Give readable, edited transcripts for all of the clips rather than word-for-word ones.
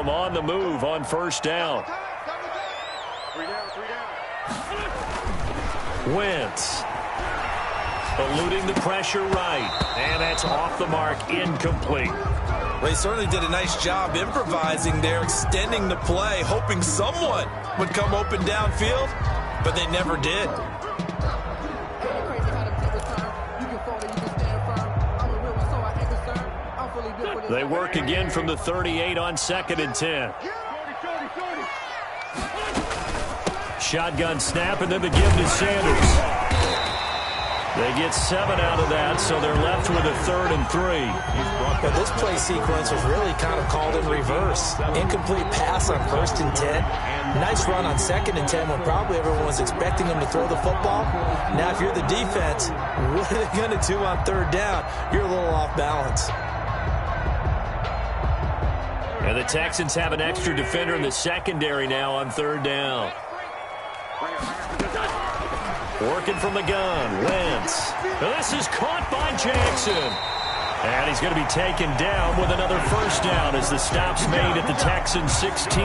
him on the move on first down. Wentz. Eluding the pressure right. And that's off the mark, incomplete. Well, he certainly did a nice job improvising there, extending the play, hoping someone would come open downfield, but they never did. They work again from the 38 on 2nd and 10. Shotgun snap, and then the give to Sanders. They get 7 out of that, so they're left with a 3rd and 3. But this play sequence was really kind of called in reverse. Incomplete pass on 1st and 10. Nice run on 2nd and 10 when probably everyone was expecting him to throw the football. Now, if you're the defense, what are they going to do on 3rd down? You're a little off balance. And the Texans have an extra defender in the secondary now on 3rd down. Working from the gun, Wentz. This is caught by Jackson. And he's going to be taken down with another first down as the stop's made at the Texans 16.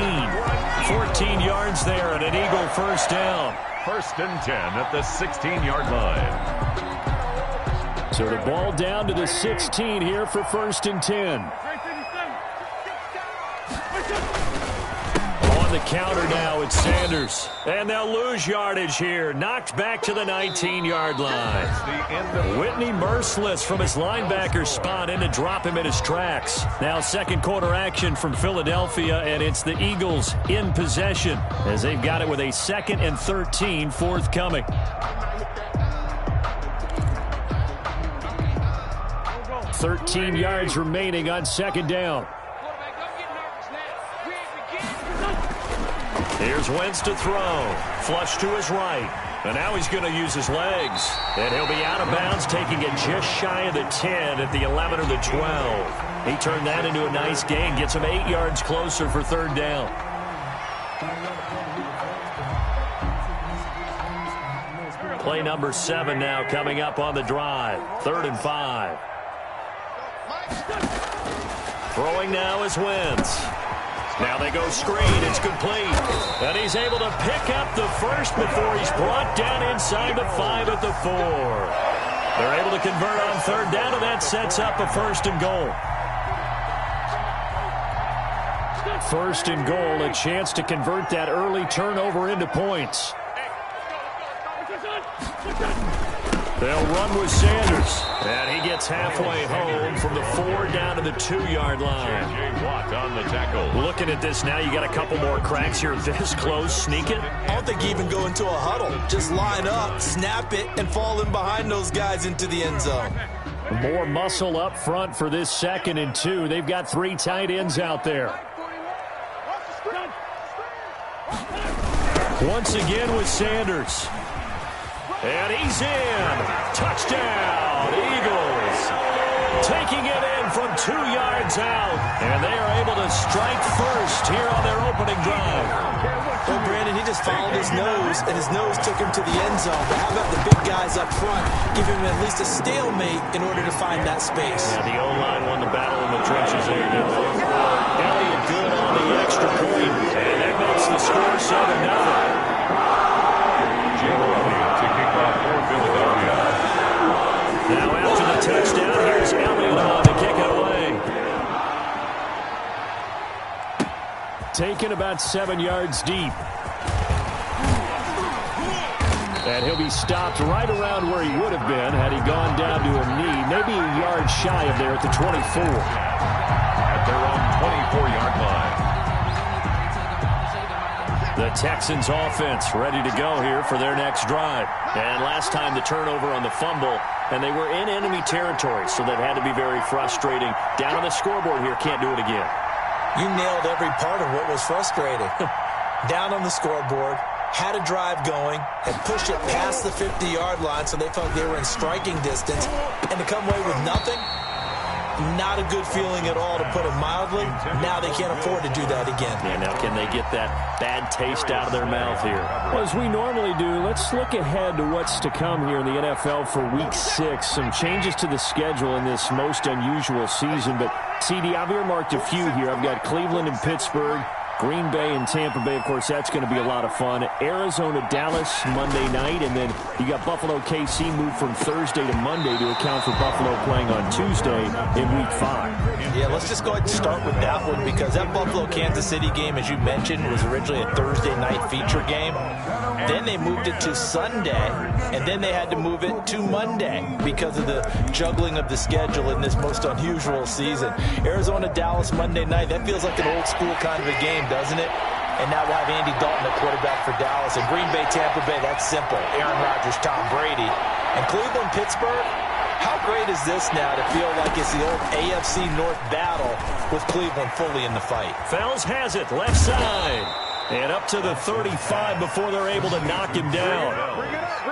14 yards there and an Eagle first down. 1st and 10 at the 16-yard line. So the ball down to the 16 here for 1st and 10. The counter now, it's Sanders. And they'll lose yardage here. Knocked back to the 19-yard line. Whitney merciless from his linebacker spot in to drop him in his tracks. Now 2nd quarter action from Philadelphia, and it's the Eagles in possession as they've got it with a 2nd and 13 forthcoming. .13 yards remaining on 2nd down. Here's Wentz to throw. Flush to his right. And now he's going to use his legs. And he'll be out of bounds, taking it just shy of the 10 at the 11 or the 12. He turned that into a nice gain. Gets him 8 yards closer for 3rd down. Play number 7 now coming up on the drive. 3rd and 5. Throwing now is Wentz. Now they go screen. It's complete. And he's able to pick up the first before he's brought down inside the 5 at the 4. They're able to convert on 3rd down, and that sets up a 1st and goal. 1st and goal, a chance to convert that early turnover into points. They'll run with Sanders. And he gets halfway home from the 4 down to the 2-yard line. Watt on the tackle. Looking at this now, you got a couple more cracks here. This close, sneak it. I don't think you even go into a huddle. Just line up, snap it, and fall in behind those guys into the end zone. More muscle up front for this 2nd and 2. They've got 3 tight ends out there. Once again with Sanders. And he's in. Touchdown, Eagles. Taking it in from 2 yards out. And they are able to strike first here on their opening drive. Well, Brandon, he just followed his nose, and his nose took him to the end zone. But how about the big guys up front? Give him at least a stalemate in order to find that space. Yeah, the O-line won the battle in the trenches there. Elliott good on the extra point. And that makes the score 7-0. Now after the touchdown, here's Elliott on to kick it away. Taken about 7 yards deep. And he'll be stopped right around where he would have been had he gone down to a knee. Maybe a yard shy of there at the 24. At their own 24-yard line. The Texans offense ready to go here for their next drive. And last time the turnover on the fumble, and they were in enemy territory, so that had to be very frustrating. Down on the scoreboard here, can't do it again. You nailed every part of what was frustrating. Down on the scoreboard, had a drive going, had pushed it past the 50-yard line, so they felt they were in striking distance, and to come away with nothing, not a good feeling at all, to put it mildly. Now they can't afford to do that again. Yeah, now can they get that bad taste out of their mouth here? Well, as we normally do, let's look ahead to what's to come here in the NFL for Week 6. Some changes to the schedule in this most unusual season, but CD, I've earmarked a few here. I've got Cleveland and Pittsburgh, Green Bay and Tampa Bay. Of course, that's going to be a lot of fun. Arizona, Dallas, Monday night. And then you got Buffalo, KC moved from Thursday to Monday to account for Buffalo playing on Tuesday in Week 5. Yeah, let's just go ahead and start with that one because that Buffalo-Kansas City game, as you mentioned, was originally a Thursday night feature game. Then they moved it to Sunday, and then they had to move it to Monday because of the juggling of the schedule in this most unusual season. Arizona, Dallas, Monday night, that feels like an old school kind of a game, doesn't it? And now we'll have Andy Dalton at quarterback for Dallas. And Green Bay, Tampa Bay, that's simple. Aaron Rodgers, Tom Brady. And Cleveland, Pittsburgh, how great is this now to feel like it's the old AFC North battle with Cleveland fully in the fight? Fells has it, left side. And up to the 35 before they're able to knock him down.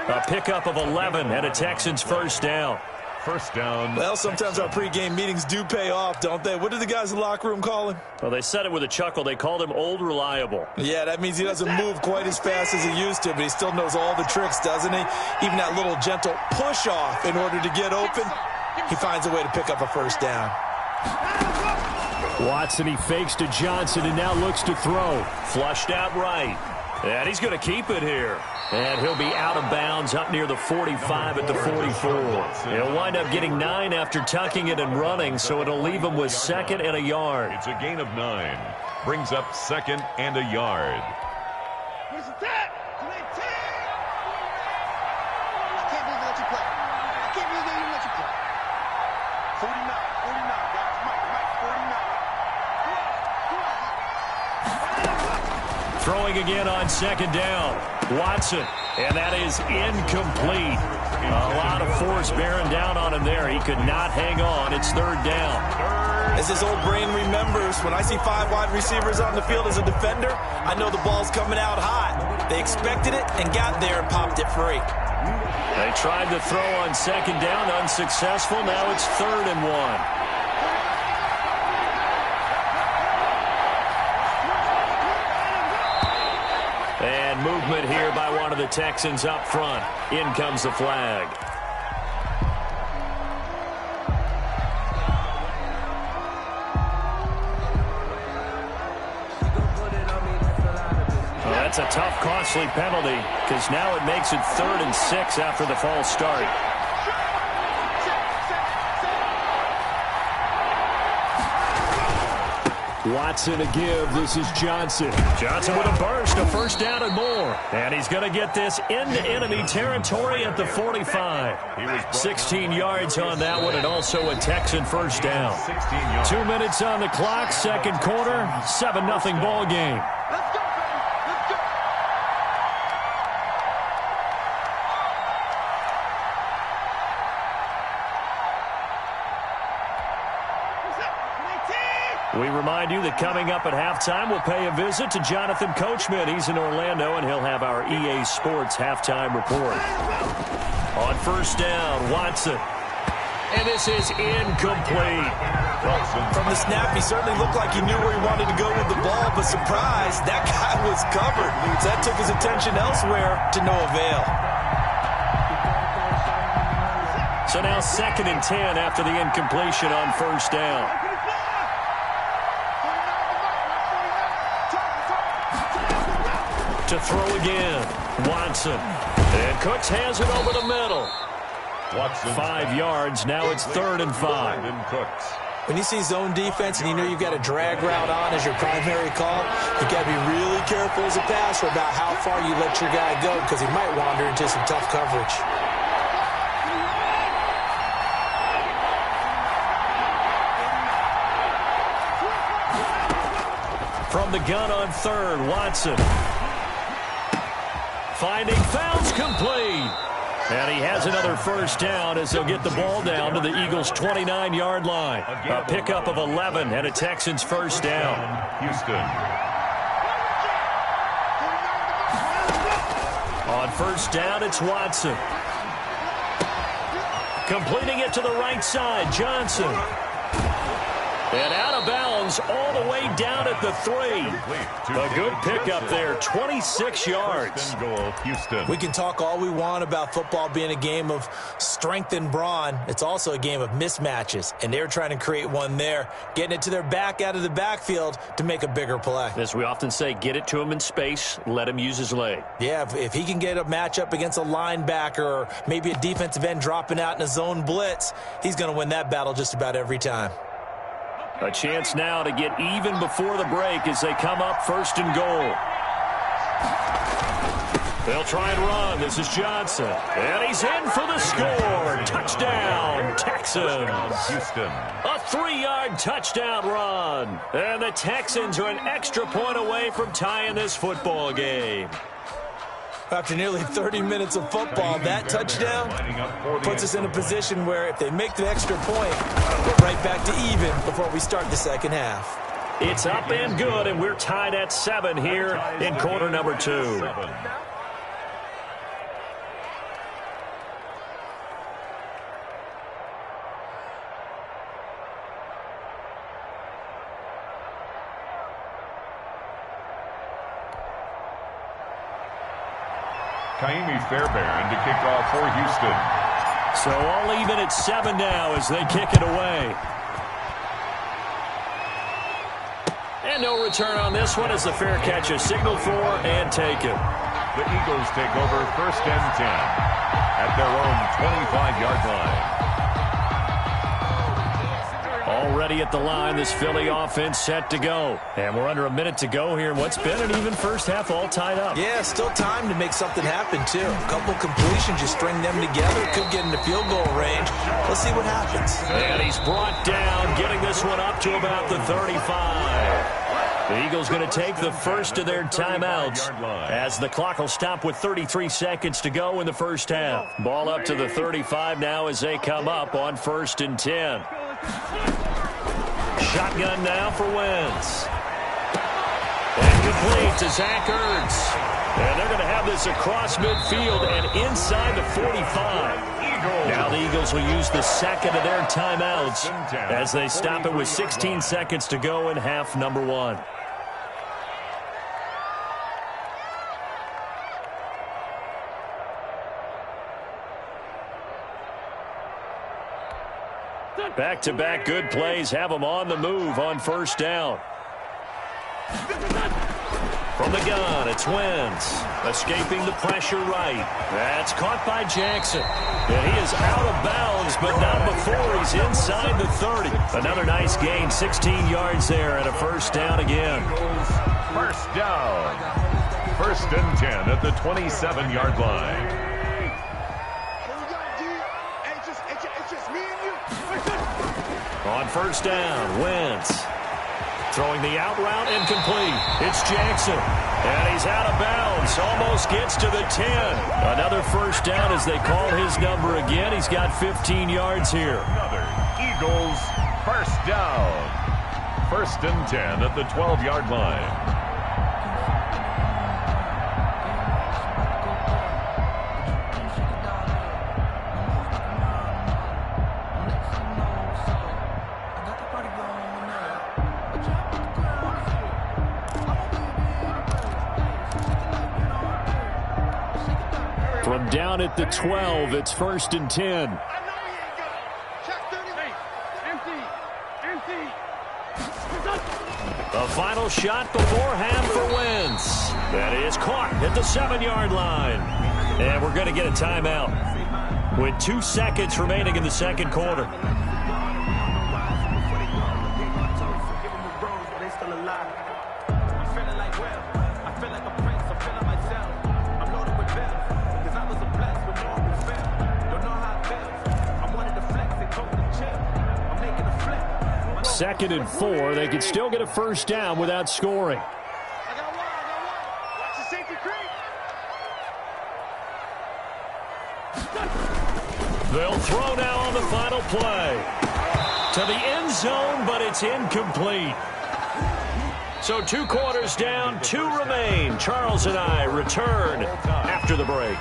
A pickup of 11 and a Texans first down. First down. Well, sometimes our pregame meetings do pay off, don't they? What did the guys in the locker room call him? Well, they said it with a chuckle. They called him Old Reliable. Yeah, that means he doesn't move quite as fast as he used to, but he still knows all the tricks, doesn't he? Even that little gentle push-off in order to get open, he finds a way to pick up a first down. Watson, he fakes to Johnson and now looks to throw. Flushed out right. And he's going to keep it here. And he'll be out of bounds up near the 45 at the 44. He'll wind up getting 9 after tucking it and running, so it'll leave him with second and a yard. It's a gain of 9. Brings up second and a yard. Throwing again on second down. Watson, and that is incomplete. A lot of force bearing down on him there. He could not hang on. It's third down. As his old brain remembers, when I see 5 wide receivers on the field as a defender, I know the ball's coming out hot. They expected it and got there and popped it free. They tried to throw on second down, unsuccessful. Now it's 3rd and 1. And movement here by one of the Texans up front. In comes the flag. Well, that's a tough, costly penalty because now it makes it 3rd and 6 after the false start. Watson a give. This is Johnson. Johnson with a burst, a first down and more. And he's going to get this into enemy territory at the 45. 16 yards on that one and also a Texan first down. 2 minutes on the clock, second quarter, 7-0 ball game. We remind you that coming up at halftime, we'll pay a visit to Jonathan Coachman. He's in Orlando, and he'll have our EA Sports halftime report. On first down, Watson. And this is incomplete. From the snap, he certainly looked like he knew where he wanted to go with the ball, but surprise, that guy was covered. So that took his attention elsewhere to no avail. So now 2nd and 10 after the incompletion on first down. To throw again, Watson. And Cooks has it over the middle. Watson. 5 yards, now it's 3rd and 5. When you see zone defense and you know you've got a drag route on as your primary call, you've got to be really careful as a passer about how far you let your guy go because he might wander into some tough coverage. From the gun on 3rd, Watson. Finding Fells complete. And he has another first down as they'll get the ball down to the Eagles' 29-yard line. A pickup of 11 and a Texans first down. Houston. On first down, it's Watson. Completing it to the right side, Johnson. And out of bounds all the way down at the 3. A good pickup there, 26 yards. Goal, Houston. We can talk all we want about football being a game of strength and brawn. It's also a game of mismatches, and they're trying to create one there, getting it to their back out of the backfield to make a bigger play. As we often say, get it to him in space, let him use his leg. Yeah, if he can get a matchup against a linebacker or maybe a defensive end dropping out in a zone blitz, he's going to win that battle just about every time. A chance now to get even before the break as they come up 1st and goal. They'll try and run. This is Johnson. And he's in for the score. Touchdown, Texans. Houston. A 3-yard touchdown run. And the Texans are an extra point away from tying this football game. After nearly 30 minutes of football, that touchdown puts us in a position where if they make the extra point, we're right back to even before we start the second half. It's up and good, and we're tied at 7 here in quarter number 2. Kaimi Fairbairn to kick off for Houston. So all even at 7 now as they kick it away. And no return on this one as the fair catch is signaled for and taken. The Eagles take over 1st and 10 at their own 25-yard line. Already at the line, this Philly offense set to go. And we're under a minute to go here in what's been an even first half, all tied up. Yeah, still time to make something happen, too. A couple completions, you string them together, could get into field goal range. Let's see what happens. And he's brought down, getting this one up to about the 35. The Eagles going to take the first of their timeouts as the clock will stop with 33 seconds to go in the first half. Ball up to the 35 now as they come up on 1st and 10. Shotgun now for Wentz. And complete to Zach Ertz. And they're going to have this across midfield and inside the 45. Now the Eagles will use the second of their timeouts as they stop it with 16 seconds to go in half number 1. Back-to-back good plays have them on the move on 1st down. From the gun, it's Wentz. Escaping the pressure right. That's caught by Jackson. And he is out of bounds, but not before he's inside the 30. Another nice gain, 16 yards there, and a 1st down again. 1st down. 1st and 10 at the 27-yard line. On 1st down, Wentz throwing the out route incomplete. It's Jackson, and he's out of bounds. Almost gets to the 10. Another 1st down as they call his number again. He's got 15 yards here. Another Eagles 1st down. 1st and 10 at the 12-yard line. From down at the 12, it's 1st and 10. The final shot before half for Wentz. That is caught at the 7-yard line. And we're going to get a timeout with 2 seconds remaining in the second quarter. Second and 4. They could still get a 1st down without scoring. They'll throw now on the final play. To the end zone, but it's incomplete. So 2 quarters down, 2 remain. Charles and I return after the break.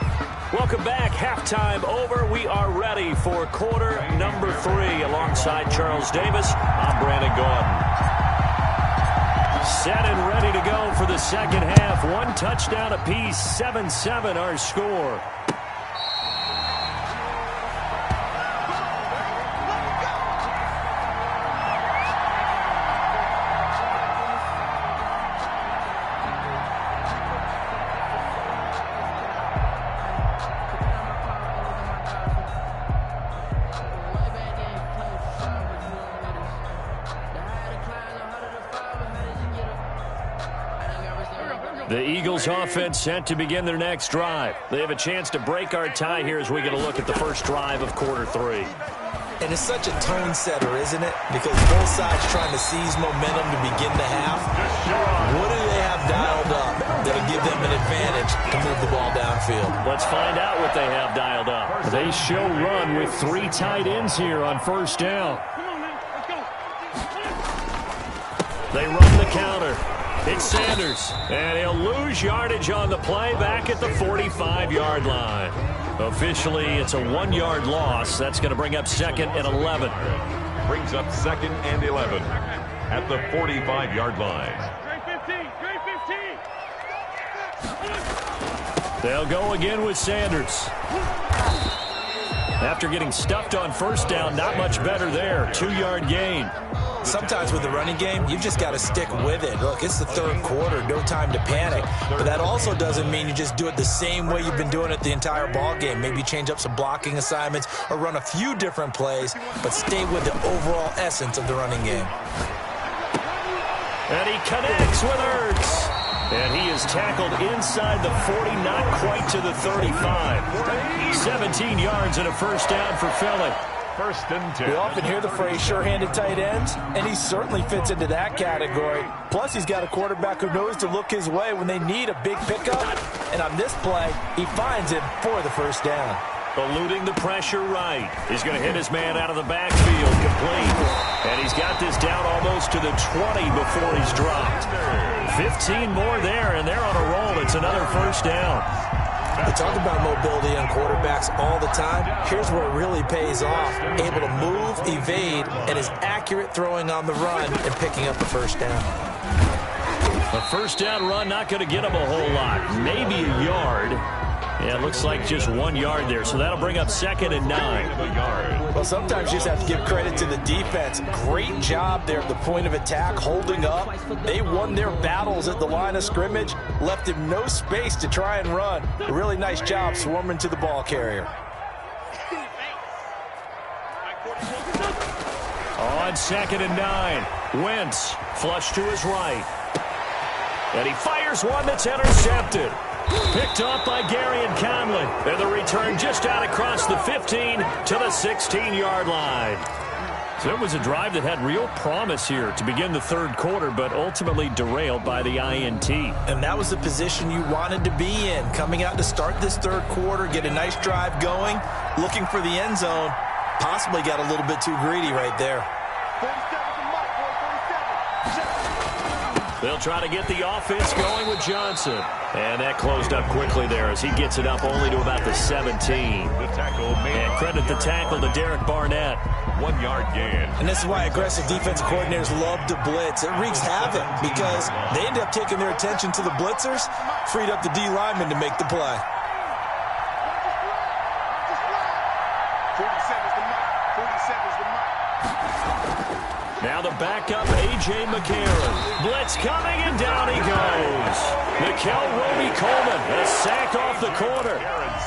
Welcome back. Halftime over. We are ready for quarter number 3. Alongside Charles Davis, I'm Brandon Gordon. Set and ready to go for the second half. 1 touchdown apiece, 7-7 our score. The Eagles offense set to begin their next drive. They have a chance to break our tie here as we get a look at the first drive of quarter 3. And it's such a tone setter, isn't it? Because both sides trying to seize momentum to begin the half. What do they have dialed up that'll give them an advantage to move the ball downfield? Let's find out what they have dialed up. They show run with 3 tight ends here on first down. They run the counter. It's Sanders, and he'll lose yardage on the play back at the 45-yard line. Officially, it's a 1-yard loss. That's going to bring up 2nd and 11. Brings up 2nd and 11 at the 45-yard line. They'll go again with Sanders. After getting stuffed on first down, not much better there. 2-yard gain. Sometimes with the running game, you've just got to stick with it. Look, it's the third quarter, no time to panic. But that also doesn't mean you just do it the same way you've been doing it the entire ball game. Maybe change up some blocking assignments or run a few different plays, but stay with the overall essence of the running game. And he connects with Ertz. And he is tackled inside the 40, not quite to the 35. 17 yards and a first down for Philly. 1st and 10. We often hear the phrase sure-handed tight ends, and he certainly fits into that category. Plus, he's got a quarterback who knows to look his way when they need a big pickup. And on this play, he finds him for the first down. Eluding the pressure right. He's going to hit his man out of the backfield, complete. And he's got this down almost to the 20 before he's dropped. 15 more there, and they're on a roll. It's another first down. We talk about mobility on quarterbacks all the time. Here's where it really pays off. Able to move, evade, and is accurate throwing on the run and picking up the first down. A first down run not going to get him a whole lot. Maybe a yard. Yeah, it looks like just 1 yard there. So that'll bring up 2nd and 9. Well, sometimes you just have to give credit to the defense. Great job there at the point of attack, holding up. They won their battles at the line of scrimmage, left him no space to try and run. A really nice job swarming to the ball carrier. On 2nd and 9, Wentz flush to his right. And he fires one that's intercepted. Picked up by Gary and Conley. And the return just out across the 15 to the 16-yard line. So it was a drive that had real promise here to begin the third quarter, but ultimately derailed by the INT. And that was the position you wanted to be in. Coming out to start this third quarter, get a nice drive going, looking for the end zone. Possibly got a little bit too greedy right there. They'll try to get the offense going with Johnson. And that closed up quickly there as he gets it up only to about the 17. And credit the tackle to Derek Barnett. 1 yard gain. And this is why aggressive defensive coordinators love to blitz. It wreaks havoc because they end up taking their attention to the blitzers, freed up the D lineman to make the play. Now the backup, A.J. McCarron. Blitz coming, and down he goes. Mikel Roby-Coleman has sacked off the corner.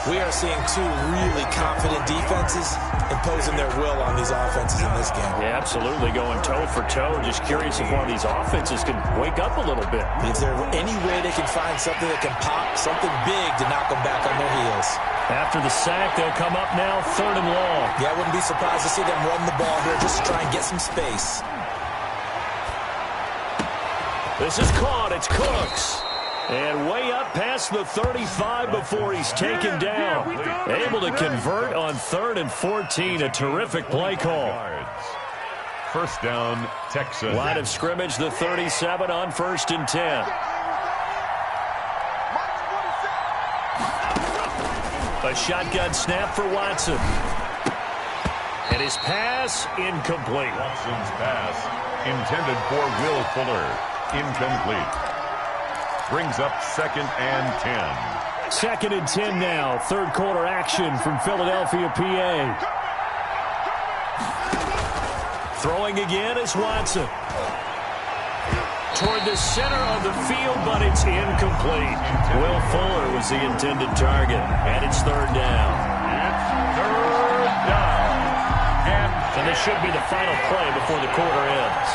We are seeing two really confident defenses imposing their will on these offenses in this game. Yeah, absolutely, going toe for toe. Just curious if one of these offenses can wake up a little bit. Is there any way they can find something that can pop, something big to knock them back on their heels? After the sack, they'll come up now 3rd and long. Yeah, I wouldn't be surprised to see them run the ball here just to try and get some space. This is caught. It's Cooks. And way up past the 35 before he's taken down. Able to convert on 3rd and 14. A terrific play call. First down, Texas. Line of scrimmage, the 37 on 1st and 10. A shotgun snap for Watson. And his pass incomplete. Watson's pass intended for Will Fuller. Incomplete. Brings up 2nd and 10. 2nd and 10 now. Third quarter action from Philadelphia, PA. Throwing again is Watson. Toward the center of the field, but it's incomplete. Will Fuller was the intended target, and it's 3rd down. It's 3rd down. And this should be the final play before the quarter ends.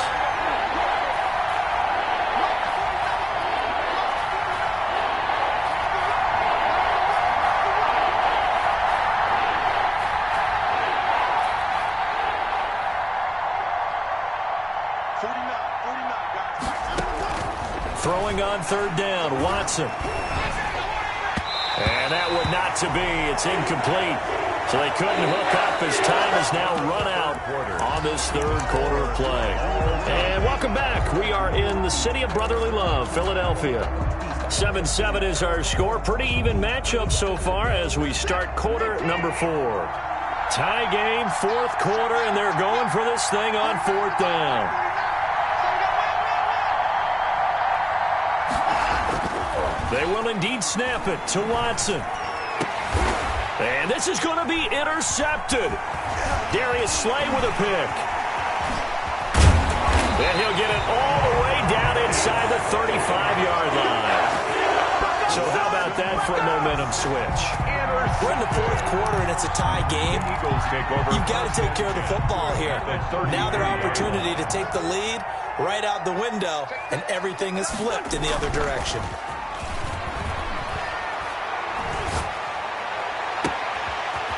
Throwing on 3rd down, Watson. And that would not to be. It's incomplete. So they couldn't hook up as time has now run out on this 3rd quarter of play. And welcome back. We are in the city of brotherly love, Philadelphia. 7-7 is our score. Pretty even matchup so far as we start quarter number 4. Tie game, 4th quarter, and they're going for this thing on 4th down. They will indeed snap it to Watson. And this is going to be intercepted. Darius Slay with a pick. And he'll get it all the way down inside the 35-yard line. So how about that for a momentum switch? We're in the 4th quarter, and it's a tie game. You've got to take care of the football here. Now their opportunity to take the lead right out the window, and everything is flipped in the other direction.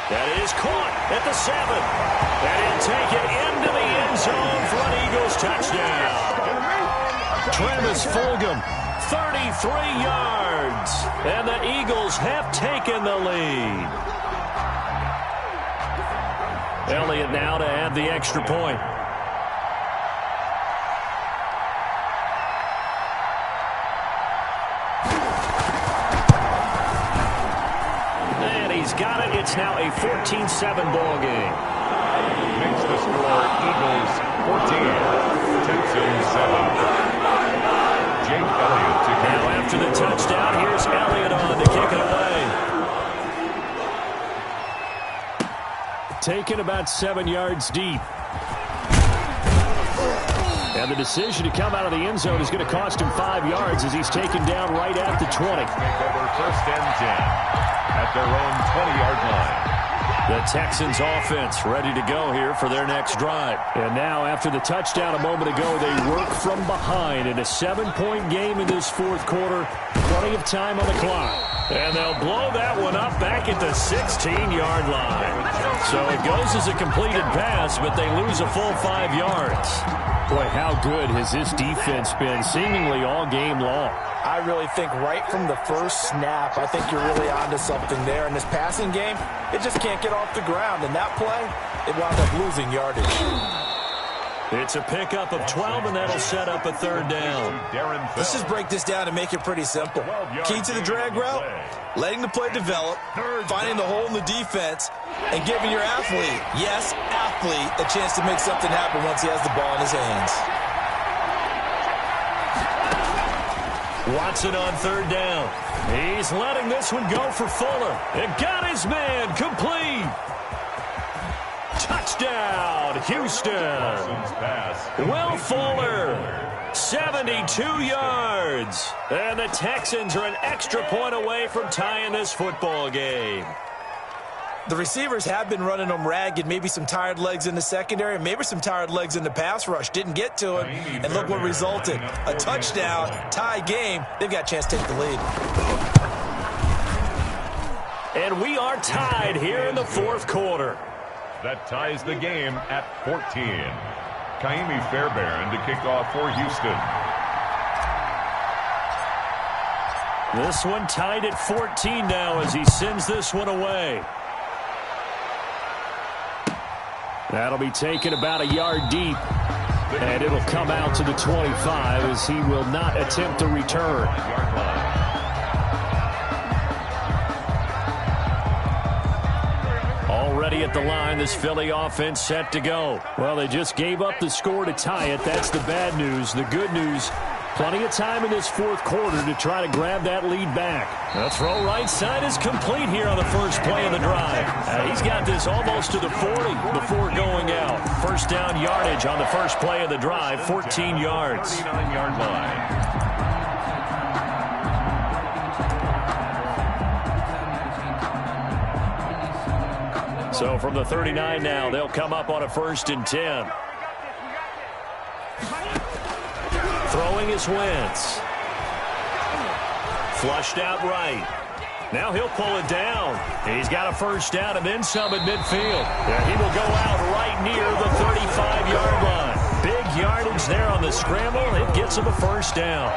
That is caught at the 7. And he'll take it into the end zone for an Eagles touchdown. Travis Fulgham, 33 yards. And the Eagles have taken the lead. Elliott now to add the extra point. Got it. It's now a 14-7 ball game. Makes the score Eagles 14, Texans 7. Jake Elliott to now after the touchdown, here's Elliott on to kick it away. Taken about 7 yards deep. And the decision to come out of the end zone is going to cost him 5 yards as he's taken down right at the 20. Make over 1st and 10. At their own 20-yard line. The Texans offense ready to go here for their next drive. And now after the touchdown a moment ago, they work from behind in a 7-point game in this 4th quarter. Plenty of time on the clock. And they'll blow that one up back at the 16-yard line. So it goes as a completed pass, but they lose a full 5 yards. Boy, how good has this defense been seemingly all game long? I really think right from the first snap, I think you're really onto something there. In this passing game, it just can't get off the ground. And that play, it wound up losing yardage. It's a pickup of 12, and that'll set up a 3rd down. Let's just break this down and make it pretty simple. Key to the drag route, letting the play develop, finding the hole in the defense, and giving your athlete, yes, athlete, a chance to make something happen once he has the ball in his hands. Watson on 3rd down. He's letting this one go for Fuller. And got his man complete. Touchdown, Houston. Will Fuller, 72 yards. And the Texans are an extra point away from tying this football game. The receivers have been running them ragged, maybe some tired legs in the secondary, maybe some tired legs in the pass rush. Didn't get to him, and look what resulted. A touchdown, tie game. They've got a chance to take the lead. And we are tied here in the 4th quarter. That ties the game at 14. Kaimi Fairbairn to kick off for Houston. This one tied at 14 now as he sends this one away. That'll be taken about a yard deep. And it'll come out to the 25 as he will not attempt a return. ready at the line. This Philly offense set to go. Well, they just gave up the score to tie it. That's the bad news. The good news, plenty of time in this fourth quarter to try to grab that lead back. The throw right side is complete here on the first play of the drive. He's got this almost to the 40 before going out. First down yardage on the first play of the drive, 14 yards. 39-yard line. So from the 39 now, they'll come up on a 1st and 10. Throwing is Wentz. Flushed out right. Now he'll pull it down. He's got a first down and then some at midfield. Yeah, he will go out right near the 35-yard line. Big yardage there on the scramble. It gets him a first down.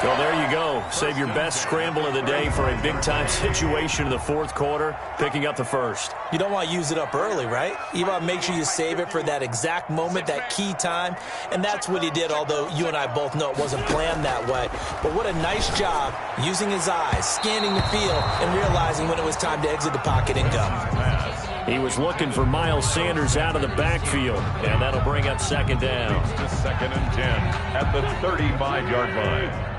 Well, there you go. Save your best scramble of the day for a big-time situation in the fourth quarter, picking up the first. You don't want to use it up early, right? You want to make sure you save it for that exact moment, that key time, and that's what he did, although you and I both know it wasn't planned that way. But what a nice job using his eyes, scanning the field, and realizing when it was time to exit the pocket and go. He was looking for Miles Sanders out of the backfield, and that'll bring up second down. It's 2nd and 10 at the 35-yard line.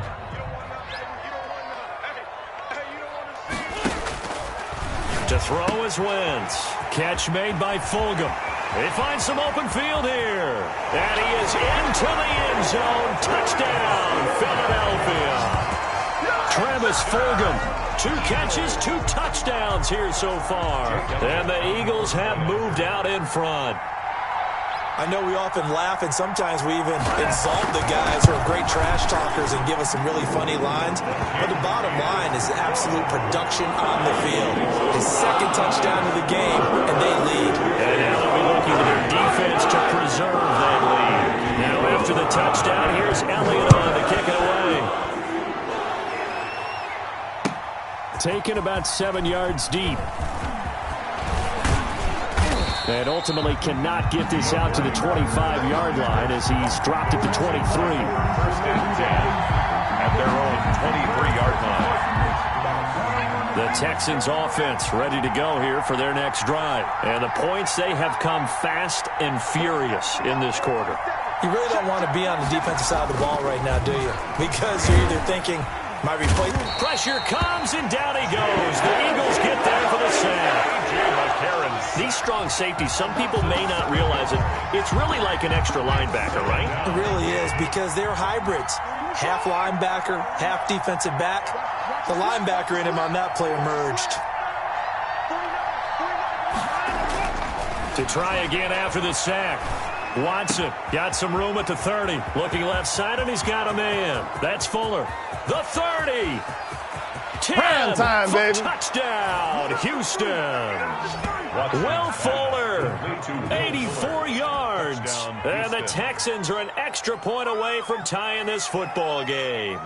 To throw is Wentz. Catch made by Fulgham. They find some open field here. And he is into the end zone. Touchdown, Philadelphia. Travis Fulgham. 2 catches, 2 touchdowns here so far. And the Eagles have moved out in front. I know we often laugh, and sometimes we even insult the guys who are great trash talkers and give us some really funny lines. But the bottom line is absolute production on the field. His 2nd touchdown of the game, and they lead. And now they'll be looking to their defense to preserve that lead. Now after the touchdown, here's Elliott on to kick it away. Taken about 7 yards deep. And ultimately cannot get this out to the 25-yard line as he's dropped it to 23. 1st and 10 at their own 23-yard line. The Texans offense ready to go here for their next drive. And the points, they have come fast and furious in this quarter. You really don't want to be on the defensive side of the ball right now, do you? Because you're either thinking, my replacement. Pressure comes, and down he goes. The Eagles get there for the sack. These strong safeties, some people may not realize it. It's really like an extra linebacker, right? It really is, because they're hybrids. Half linebacker, half defensive back. The linebacker in him on that play emerged. To try again after the sack. Watson got some room at the 30. Looking left side, and he's got a man. That's Fuller. The 30. 10. Prime time, baby. Touchdown, Houston. Will Fuller, 84 yards. And the Texans are an extra point away from tying this football game.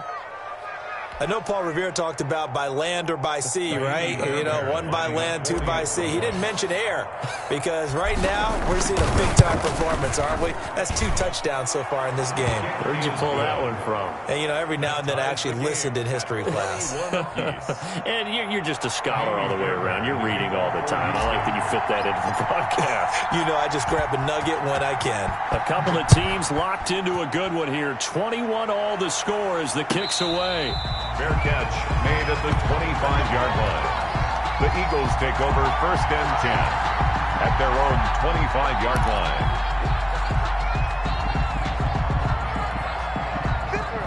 I know Paul Revere talked about by land or by sea, right? You know, 1 by land, 2 by sea. He didn't mention air because right now we're seeing a big-time performance, aren't we? That's 2 touchdowns so far in this game. Where'd you pull that one from? And, you know, every now and then I actually listened in history class. And you're just a scholar all the way around. You're reading all the time. I like that you fit that into the broadcast. You know, I just grab a nugget when I can. A couple of teams locked into a good one here. 21-all the score as the kick's away. Fair catch made at the 25-yard line. The Eagles take over 1st and 10 at their own 25-yard line.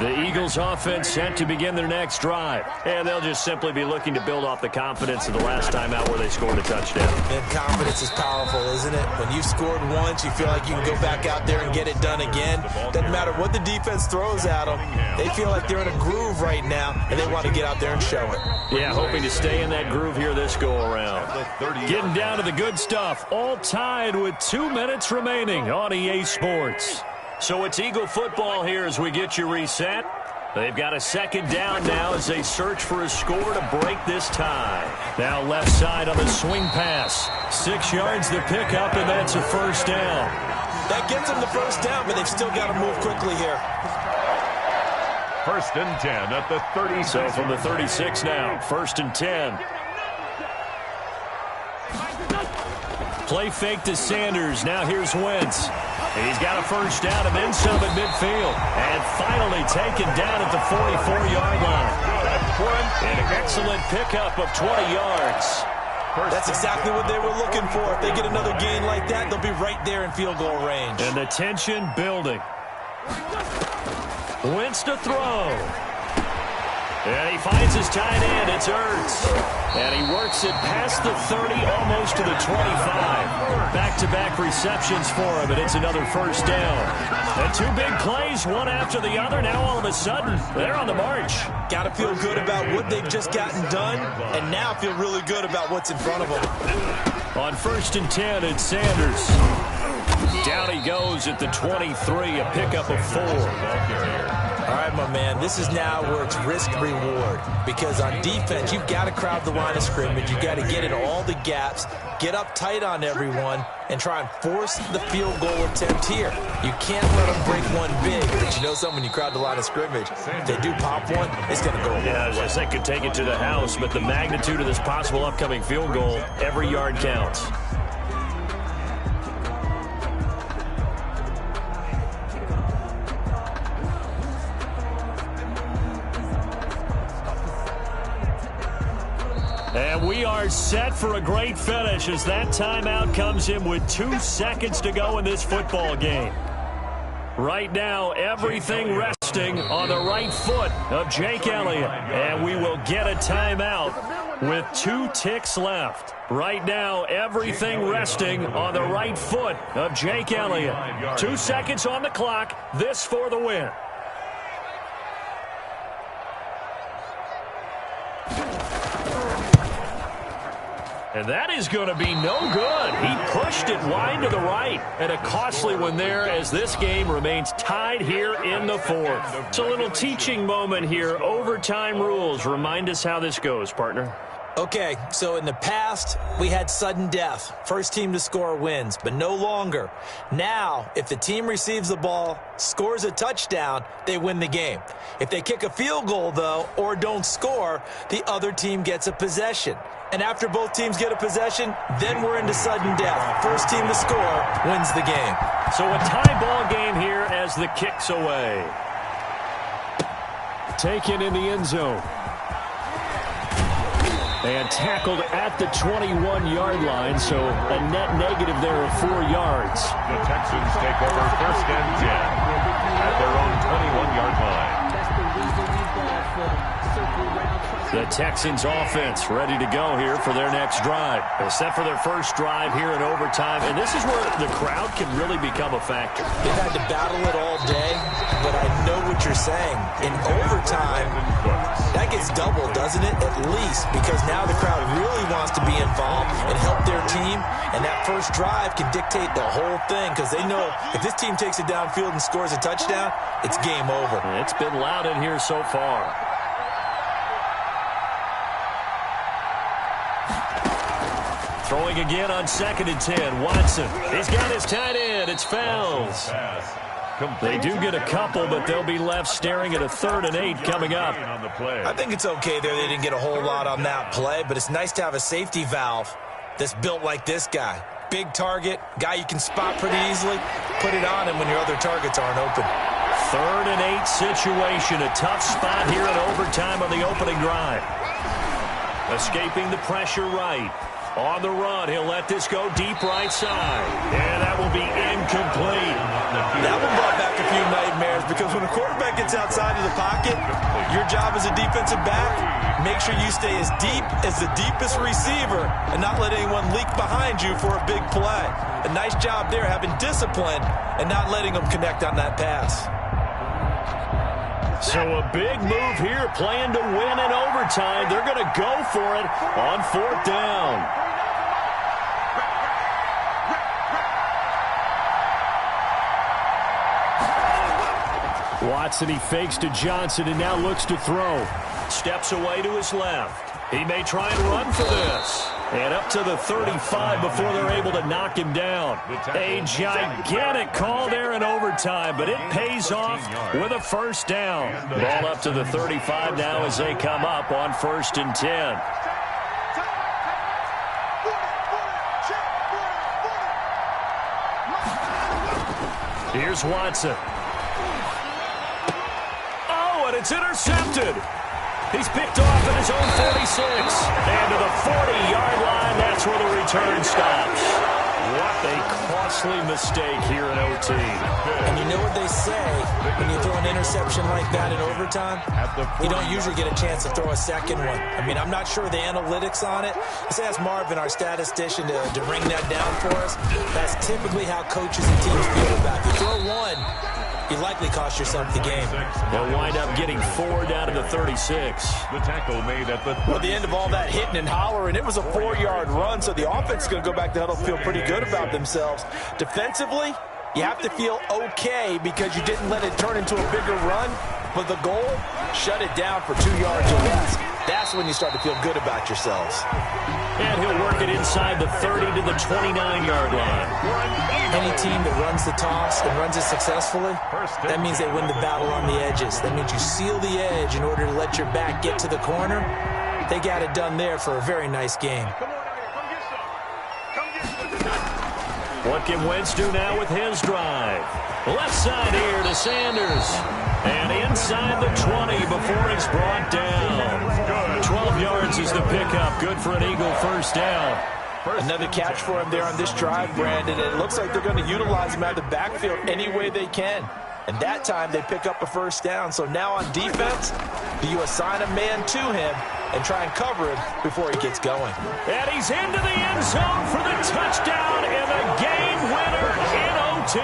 The Eagles offense set to begin their next drive. And they'll just simply be looking to build off the confidence of the last time out where they scored a touchdown. And confidence is powerful, isn't it? When you've scored once, you feel like you can go back out there and get it done again. Doesn't matter what the defense throws at them. They feel like they're in a groove right now, and they want to get out there and show it. Yeah, hoping to stay in that groove here this go-around. Getting down to the good stuff. All tied with 2 minutes remaining on EA Sports. So it's Eagle football here as we get you reset. They've got a 2nd down now as they search for a score to break this tie. Now left side on the swing pass. 6 yards the pickup, and that's a first down. That gets them the first down, but they've still got to move quickly here. 1st and 10 at the 36. So from the 36 now, 1st and 10. Play fake to Sanders. Now here's Wentz. He's got a first down and then some at midfield. And finally taken down at the 44-yard line. An excellent pickup of 20 yards. That's exactly what they were looking for. If they get another gain like that, they'll be right there in field goal range. And the tension building. Wentz to throw. And he finds his tight end. It's Ertz. And he works it past the 30, almost to the 25. Back-to-back receptions for him, and it's another first down. And two big plays, one after the other. Now all of a sudden, they're on the march. Got to feel good about what they've just gotten done, and now feel really good about what's in front of them. On 1st and 10, it's Sanders. Down he goes at the 23, a pickup of 4. All right, my man, this is now where it's risk-reward. Because on defense, you've got to crowd the line of scrimmage. You've got to get in all the gaps, get up tight on everyone, and try and force the field goal attempt here. You can't let them break one big, but you know something, when you crowd the line of scrimmage, if they do pop one, it's going to go away. Yeah, I think could take it to the house, but the magnitude of this possible upcoming field goal, every yard counts. And we are set for a great finish as that timeout comes in with 2 seconds to go in this football game. Right now, everything resting on the right foot of Jake Elliott. And we will get a timeout with 2 ticks left. Right now, everything resting on the right foot of Jake Elliott. 2 seconds on the clock. This for the win. And that is going to be no good. He pushed it wide to the right. And a costly one there as this game remains tied here in the 4th. It's a little teaching moment here. Overtime rules. Remind us how this goes, partner. Okay, so in the past, we had sudden death. First team to score wins, but no longer. Now, if the team receives the ball, scores a touchdown, they win the game. If they kick a field goal, though, or don't score, the other team gets a possession. And after both teams get a possession, then we're into sudden death. First team to score wins the game. So a tie ball game here as the kick's away. Taken in the end zone. And tackled at the 21-yard line, so a net negative there of 4 yards. The Texans take over 1st and 10 at their own 21-yard line. The Texans offense ready to go here for their next drive. They're set for their first drive here in overtime, and this is where the crowd can really become a factor. They've had to battle it all day, but I know what you're saying. In overtime, that gets doubled, doesn't it? At least, because now the crowd really wants to be involved and help their team, and that first drive can dictate the whole thing because they know if this team takes it downfield and scores a touchdown, it's game over. It's been loud in here so far. Throwing again on 2nd and 10. Watson. He's got his tight end. It's Fells. They do get a couple, but they'll be left staring at a 3rd and 8 coming up. I think it's okay there. They didn't get a whole lot on that play, but it's nice to have a safety valve that's built like this guy. Big target, guy you can spot pretty easily. Put it on him when your other targets aren't open. 3rd and 8 situation. A tough spot here in overtime on the opening drive. Escaping the pressure right. On the run, he'll let this go deep right side. And that will be incomplete. That one brought back a few nightmares because when a quarterback gets outside of the pocket, your job as a defensive back, make sure you stay as deep as the deepest receiver and not let anyone leak behind you for a big play. A nice job there having discipline and not letting them connect on that pass. So a big move here, playing to win in overtime. They're going to go for it on 4th down. Watson, he fakes to Johnson and now looks to throw. Steps away to his left. He may try and run for this. And up to the 35 before they're able to knock him down. A gigantic call there in overtime, but it pays off with a first down. Ball up to the 35 now as they come up on 1st and 10. Here's Watson. Oh, and it's intercepted. He's picked off at his own 46. And to the 40-yard line, that's where the return stops. What a costly mistake here in OT. And you know what they say, when you throw an interception like that in overtime, you don't usually get a chance to throw a second one. I mean, I'm not sure of the analytics on it. Let's ask Marvin, our statistician, to ring that down for us. That's typically how coaches and teams feel about it. You throw one, you likely cost yourself the game. They'll wind up getting 4 down to the 36. The tackle made at the Well, the end of all that hitting and hollering, it was a 4-yard run, so the offense is going to go back to huddle, feel pretty good about themselves. Defensively, you have to feel okay because you didn't let it turn into a bigger run, but the goal, shut it down for 2 yards or less. That's when you start to feel good about yourselves. And he'll work it inside the 30 to the 29-yard line. Any team that runs the toss and runs it successfully, that means they win the battle on the edges. That means you seal the edge in order to let your back get to the corner. They got it done there for a very nice game. What can Wentz do now with his drive? Left side here to Sanders. And inside the 20 before he's brought down. 12 yards is the pickup. Good for an Eagle first down. Another catch for him there on this drive, Brandon. It looks like they're going to utilize him out of the backfield any way they can. And that time they pick up a first down. So now on defense, do you assign a man to him and try and cover him before he gets going? And he's into the end zone for the touchdown and the game winner in OT.